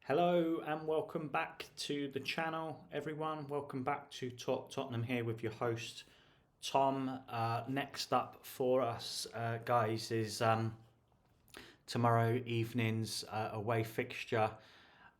Hello and welcome back to the channel, everyone. Welcome back to Talk Tottenham here with your host, Tom. Next up for us, guys, is tomorrow evening's away fixture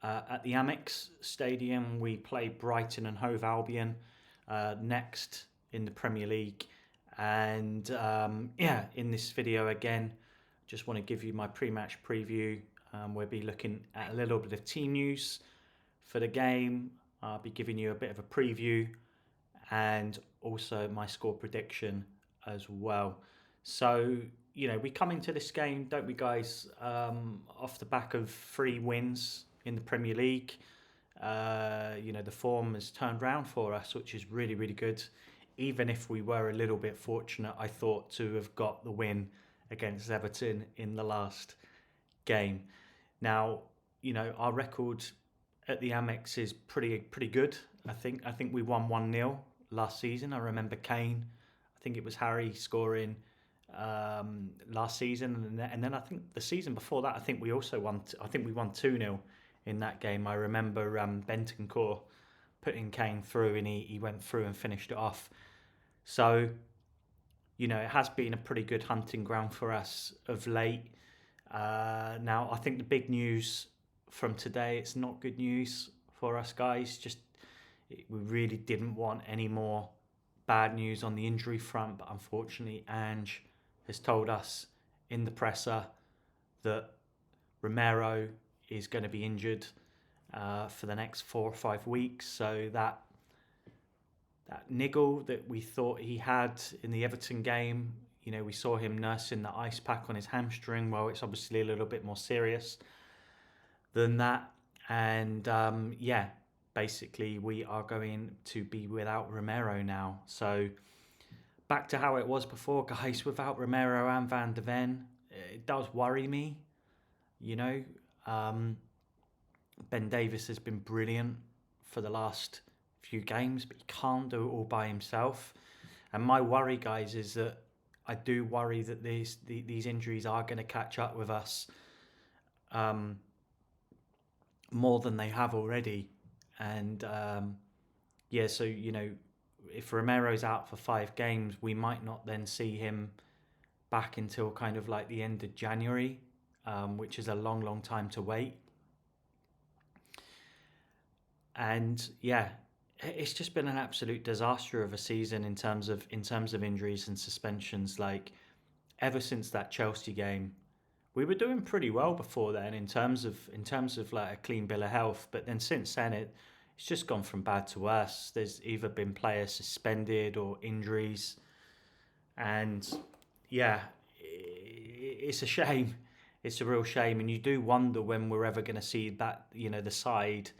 at the Amex Stadium. We play Brighton and Hove Albion next in the Premier League. And in this video again, just want to give you my pre-match preview. We'll be looking at a little bit of team news for the game. I'll be giving you a bit of a preview and also my score prediction as well. So, we come into this game, don't we, guys, off the back of 3 wins in the Premier League. The form has turned round for us, which is really, really good. Even if we were a little bit fortunate, I thought, to have got the win against Everton in the last game. Now, our record at the Amex is pretty good. I think we won 1-0 last season. I remember Kane. I think it was Harry scoring last season, and then I think the season before that, I think we also won. I think we won 2-0 in that game. I remember Bentancur putting Kane through, and he went through and finished it off. So, it has been a pretty good hunting ground for us of late. Now, I think the big news from today, it's not good news for us, guys. We really didn't want any more bad news on the injury front, but unfortunately, Ange has told us in the presser that Romero is going to be injured for the next 4 or 5 weeks. So that niggle that we thought he had in the Everton game, we saw him nursing the ice pack on his hamstring. Well, it's obviously a little bit more serious than that. And basically we are going to be without Romero now. So back to how it was before, guys, without Romero and Van de Ven. It does worry me. Ben Davies has been brilliant for the last few games, but he can't do it all by himself. And my worry, guys, is that I do worry that these injuries are going to catch up with us more than they have already. And so, if Romero's out for 5 games, we might not then see him back until kind of like the end of January, which is a long, long time to wait. And it's just been an absolute disaster of a season in terms of injuries and suspensions. Like, ever since that Chelsea game, we were doing pretty well before then in terms of like a clean bill of health. But then since then, it's just gone from bad to worse. There's either been players suspended or injuries, and it's a shame. It's a real shame, and you do wonder when we're ever going to see that the side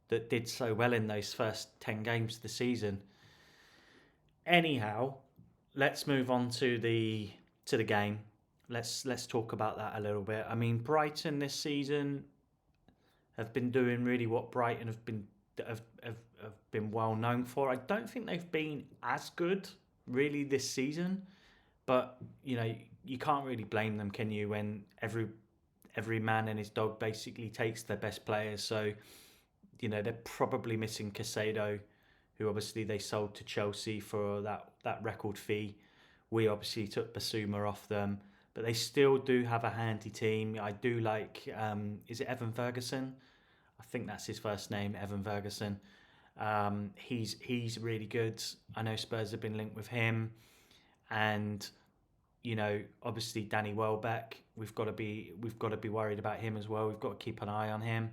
that did so well in those first 10 games of the season. Anyhow, let's move on to the game. Let's talk about that a little bit. I mean, Brighton this season have been doing really what Brighton have been well known for. I don't think they've been as good really this season, but you can't really blame them, can you? When every man and his dog basically takes their best players. So they're probably missing Caicedo, who obviously they sold to Chelsea for that record fee. We obviously took Basuma off them, but they still do have a handy team. I do like, is it Evan Ferguson? I think that's his first name, Evan Ferguson. He's really good. I know Spurs have been linked with him, and obviously Danny Welbeck. We've got to be worried about him as well. We've got to keep an eye on him.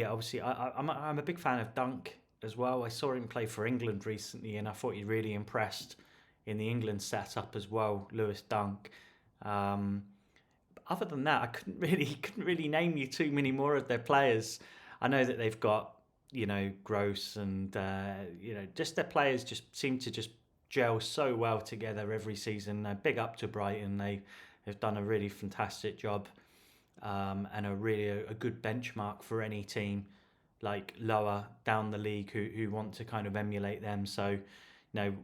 Obviously I'm a big fan of Dunk as well. I saw him play for England recently, and I thought he really impressed in the England setup as well, Lewis Dunk. Other than that, I couldn't really name you too many more of their players. I know that they've got Gross and just their players just seem to just gel so well together every season. Big up to Brighton. They've done a really fantastic job. And a good benchmark for any team like lower down the league who want to kind of emulate them. So,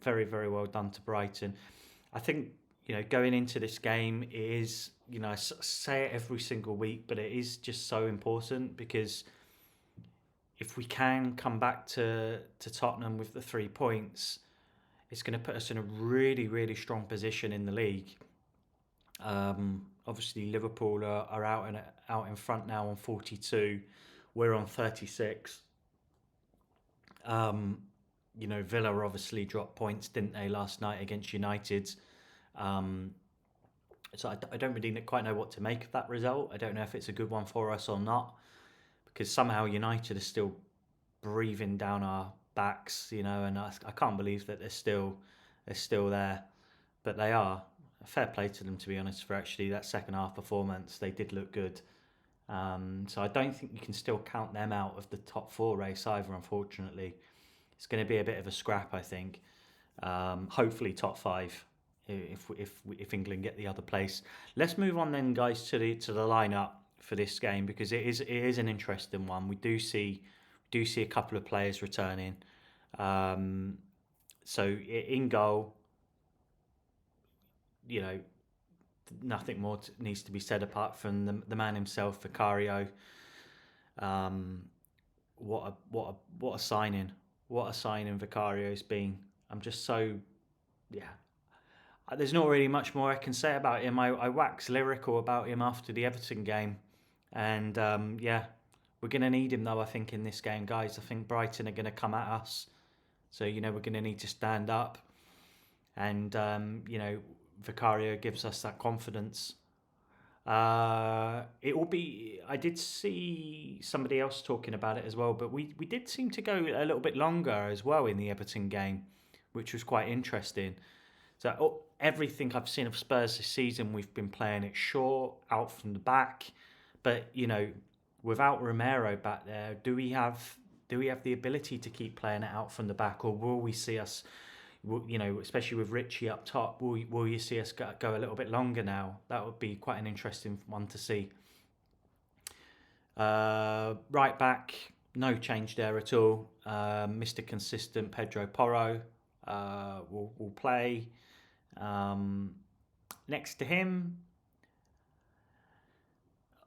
very, very well done to Brighton. I think, going into this game is, I say it every single week, but it is just so important because if we can come back to Tottenham with the 3 points, it's going to put us in a really, really strong position in the league. Obviously, Liverpool are out in front now on 42. We're on 36. Villa obviously dropped points, didn't they, last night against United? So I don't really quite know what to make of that result. I don't know if it's a good one for us or not, because somehow United are still breathing down our backs, and I can't believe that they're still there, but they are. Fair play to them, to be honest, for actually that second half performance. They did look good. So I don't think you can still count them out of the top 4 race either, unfortunately. It's going to be a bit of a scrap, I think. Hopefully top 5 if England get the other place. Let's move on then, guys, to the lineup for this game, because it is an interesting one. We do see a couple of players returning. So in goal, nothing more needs to be said apart from the man himself, Vicario. What a signing! What a signing Vicario's been. I'm just so, there's not really much more I can say about him. I wax lyrical about him after the Everton game, and we're going to need him though, I think, in this game, guys. I think Brighton are going to come at us, so we're going to need to stand up, and Vicario gives us that confidence. It will be. I did see somebody else talking about it as well, but we did seem to go a little bit longer as well in the Everton game, which was quite interesting. So everything I've seen of Spurs this season, we've been playing it short, out from the back. But without Romero back there, do we have the ability to keep playing it out from the back, or will we see us? Especially with Richie up top, will you see us go a little bit longer now? That would be quite an interesting one to see. Right back, no change there at all. Mr. Consistent Pedro Porro will play. Next to him,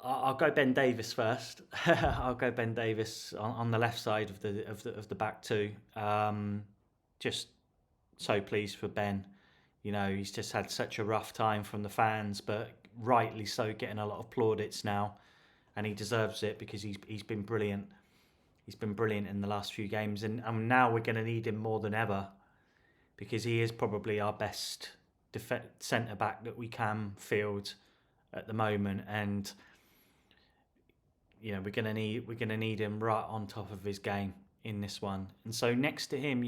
I'll go Ben Davis first. I'll go Ben Davis on the left side of the back two. Just so pleased for Ben. He's just had such a rough time from the fans, but rightly so, getting a lot of plaudits now, and he deserves it because he's been brilliant. He's been brilliant in the last few games, and now we're going to need him more than ever because he is probably our best centre back that we can field at the moment, and we're going to need him right on top of his game in this one. And so next to him,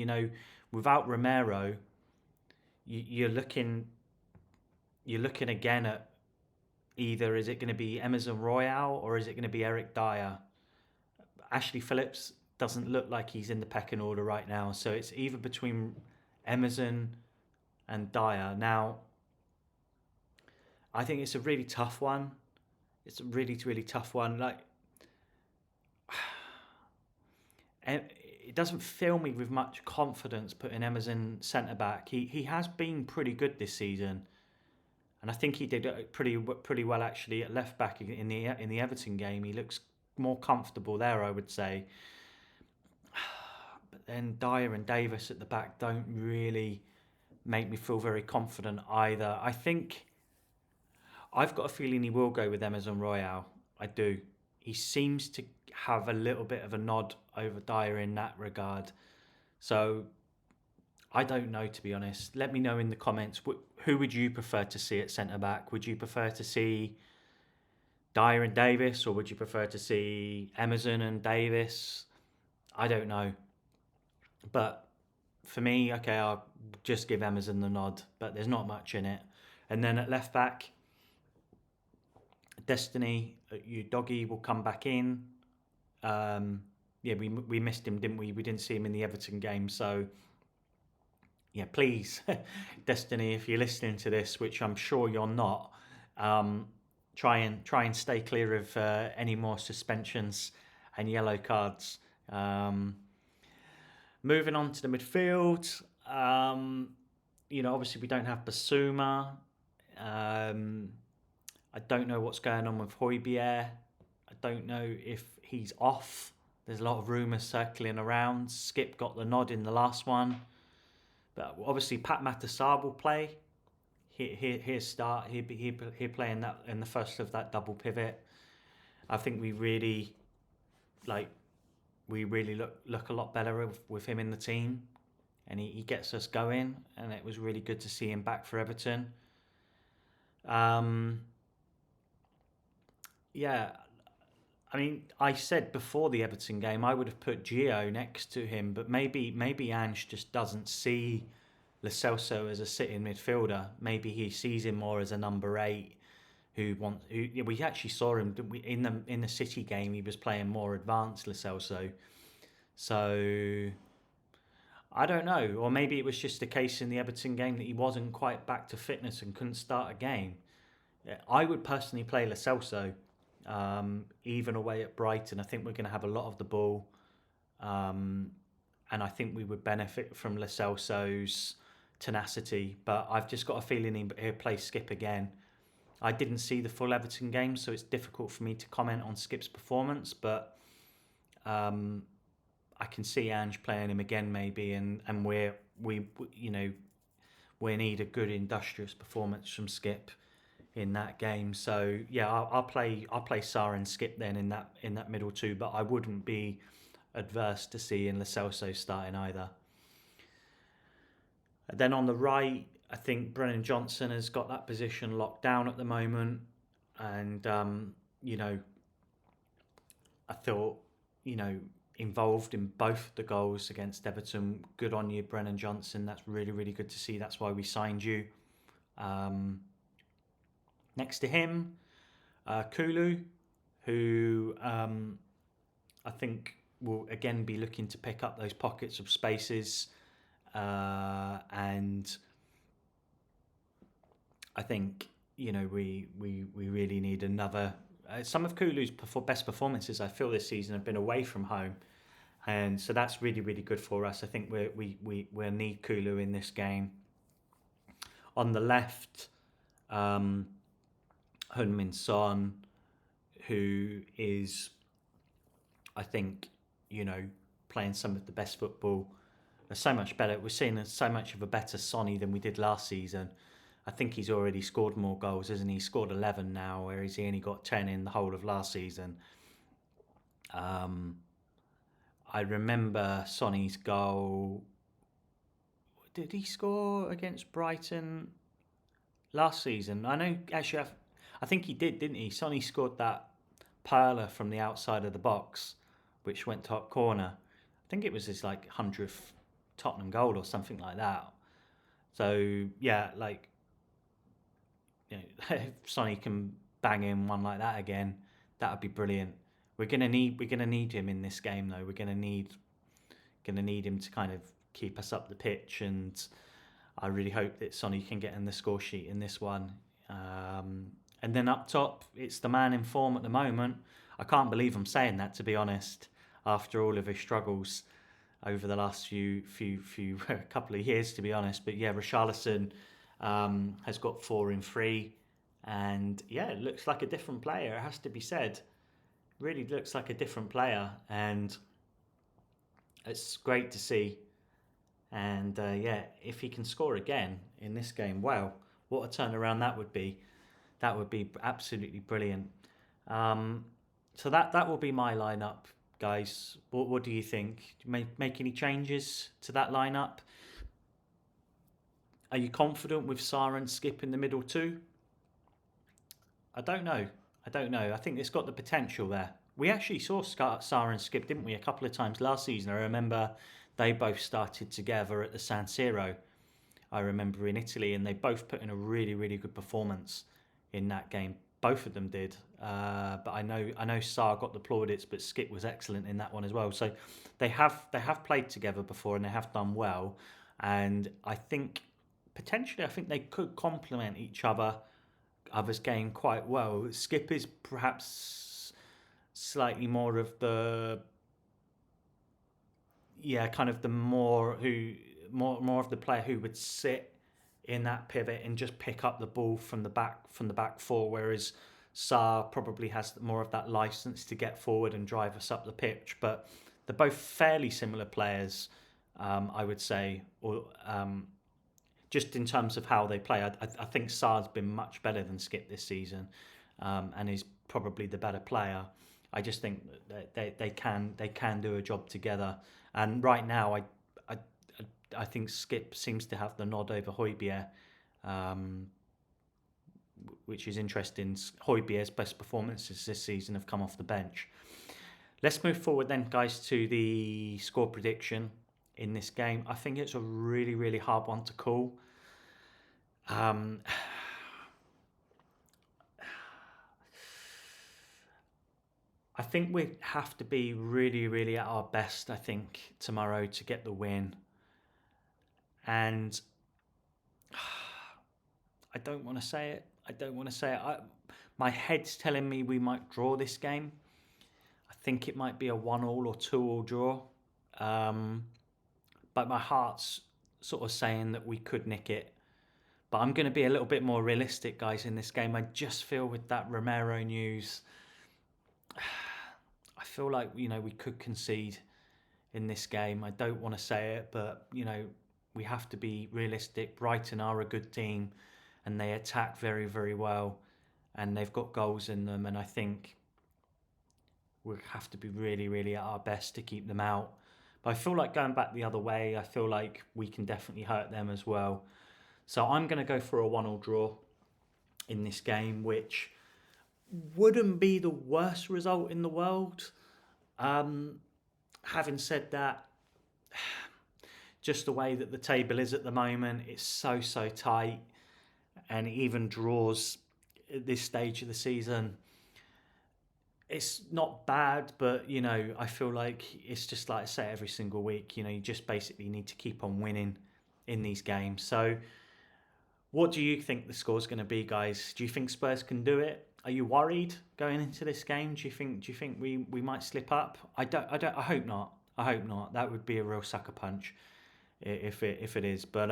without Romero, you're looking again at either is it going to be Emerson Royale or is it going to be Eric Dyer? Ashley Phillips doesn't look like he's in the pecking order right now, so it's either between Emerson and Dyer. Now, I think it's a really tough one. It's a really, really tough one. It doesn't fill me with much confidence putting Emerson centre back. He has been pretty good this season, and I think he did pretty well actually at left back in the Everton game. He looks more comfortable there, I would say. But then Dyer and Davis at the back don't really make me feel very confident either. I think I've got a feeling he will go with Emerson Royale. I do. He seems to have a little bit of a nod over Dyer in that regard. So I don't know, to be honest. Let me know in the comments. Who would you prefer to see at centre-back? Would you prefer to see Dyer and Davis, or would you prefer to see Emerson and Davis? I don't know. But for me, okay, I'll just give Emerson the nod, but there's not much in it. And then at left-back, Destiny, you doggy will come back in. We missed him, didn't we? We didn't see him in the Everton game. So, please, Destiny, if you're listening to this, which I'm sure you're not, try and stay clear of any more suspensions and yellow cards. Moving on to the midfield, obviously we don't have Basuma. I don't know what's going on with Højbjerg. I don't know if he's off. There's a lot of rumours circling around. Skip got the nod in the last one. But obviously Pat Matasar will play. He'll start. He'll play in that in the first of that double pivot. I think we really look a lot better with him in the team, and he gets us going. And it was really good to see him back for Everton. Yeah, I mean, I said before the Everton game I would have put Gio next to him, but maybe Ange just doesn't see Lo Celso as a sitting midfielder. Maybe he sees him more as a number 8 we actually saw him in the City game. He was playing more advanced Lo Celso. So I don't know, or maybe it was just a case in the Everton game that he wasn't quite back to fitness and couldn't start a game. I would personally play Lo Celso, even away at Brighton. I think we're going to have a lot of the ball, and I think we would benefit from Lo Celso's tenacity. But I've just got a feeling he'll play Skip again. I didn't see the full Everton game, so it's difficult for me to comment on Skip's performance. But I can see Ange playing him again, maybe, and we need a good industrious performance from Skip in that game. So yeah, I'll play Sarr and Skip then in that middle two, but I wouldn't be adverse to seeing Lo Celso starting either. And then on the right, I think Brennan Johnson has got that position locked down at the moment, and I thought involved in both the goals against Everton. Good on you, Brennan Johnson. That's really, really good to see. That's why we signed you. Next to him, Kulu, who I think will again be looking to pick up those pockets of spaces, and I think we really need another. Some of Kulu's best performances I feel this season have been away from home, and so that's really, really good for us. I think we'll need Kulu in this game. On the left, Heung-min Son, who is, I think, playing some of the best football. So much better. We're seeing so much of a better Sonny than we did last season. I think he's already scored more goals, hasn't he? He's scored 11 now, whereas he only got 10 in the whole of last season. I remember Sonny's goal. Did he score against Brighton last season? I know, actually, I think he did, didn't he? Sonny scored that perler from the outside of the box, which went top corner. I think it was his 100th Tottenham goal or something like that. So yeah, if Sonny can bang in one like that again, that would be brilliant. We're gonna need him in this game though. We're gonna need him to kind of keep us up the pitch, and I really hope that Sonny can get in the score sheet in this one. And then up top, it's the man in form at the moment. I can't believe I'm saying that, to be honest, after all of his struggles over the last few couple of years, to be honest. But yeah, Richarlison has got 4 in 3, and yeah, it looks like a different player. It has to be said. Really looks like a different player, and it's great to see. And yeah, if he can score again in this game, wow, what a turnaround that would be. That would be absolutely brilliant. So that will be my lineup, guys. What do you think? Do you make any changes to that lineup? Are you confident with Sarr and Skip in the middle too? I don't know. I think it's got the potential there. We actually saw Sarr and Skip, didn't we, a couple of times last season. I remember they both started together at the San Siro. I remember in Italy, and they both put in a really, really good performance in that game. Both of them did, but I know Sarr got the plaudits, but Skip was excellent in that one as well. So they have played together before, and they have done well. And I think potentially, they could complement each other's game quite well. Skip is perhaps slightly more of the kind of the more of the player who would sit in that pivot and just pick up the ball from the back four, whereas Sarr probably has more of that license to get forward and drive us up the pitch. But they're both fairly similar players, I would say, or just in terms of how they play. I think Sarr's been much better than Skip this season, and is probably the better player. I just think that they can do a job together. And right now, I think Skip seems to have the nod over Højbjerg, which is interesting. Højbjerg's best performances this season have come off the bench. Let's move forward then, guys, to the score prediction in this game. I think it's a really, really hard one to call. I think we have to be really, really at our best, I think, tomorrow to get the win. And I don't want to say it. My head's telling me we might draw this game. I think it might be a 1-1 or 2-2 draw. But my heart's sort of saying that we could nick it. But I'm going to be a little bit more realistic, guys, in this game. I just feel with that Romero news, I feel like, we could concede in this game. I don't want to say it, but, we have to be realistic. Brighton are a good team and they attack very, very well. And they've got goals in them. And I think we have to be really, really at our best to keep them out. But I feel like going back the other way, I feel like we can definitely hurt them as well. So I'm going to go for a 1-1 draw in this game, which wouldn't be the worst result in the world. Having said that, just the way that the table is at the moment, it's so tight, and even draws at this stage of the season, it's not bad, but I feel like it's just like I say every single week, you just basically need to keep on winning in these games. So what do you think the score's going to be, guys? Do you think Spurs can do it? Are you worried going into this game? Do you think we might slip up? I hope not. That would be a real sucker punch if it is. But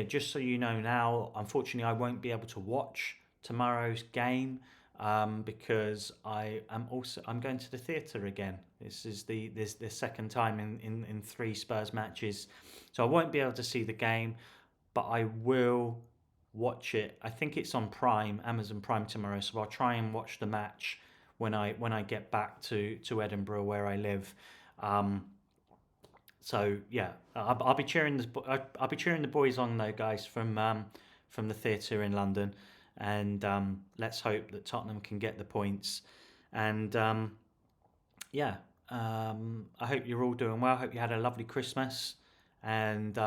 just so you know now, unfortunately I won't be able to watch tomorrow's game because I'm going to the theatre again. This is the second time in 3 Spurs matches, so I won't be able to see the game, but I will watch it. I think it's on Amazon Prime tomorrow, so I'll try and watch the match when I get back to Edinburgh where I live. So yeah, I'll be cheering the boys on though, guys, from the theatre in London, and let's hope that Tottenham can get the points. And I hope you're all doing well. I hope you had a lovely Christmas, and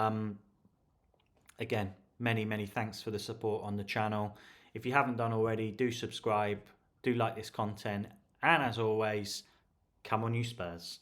again, many thanks for the support on the channel. If you haven't done already, do subscribe, do like this content, and as always, come on you Spurs.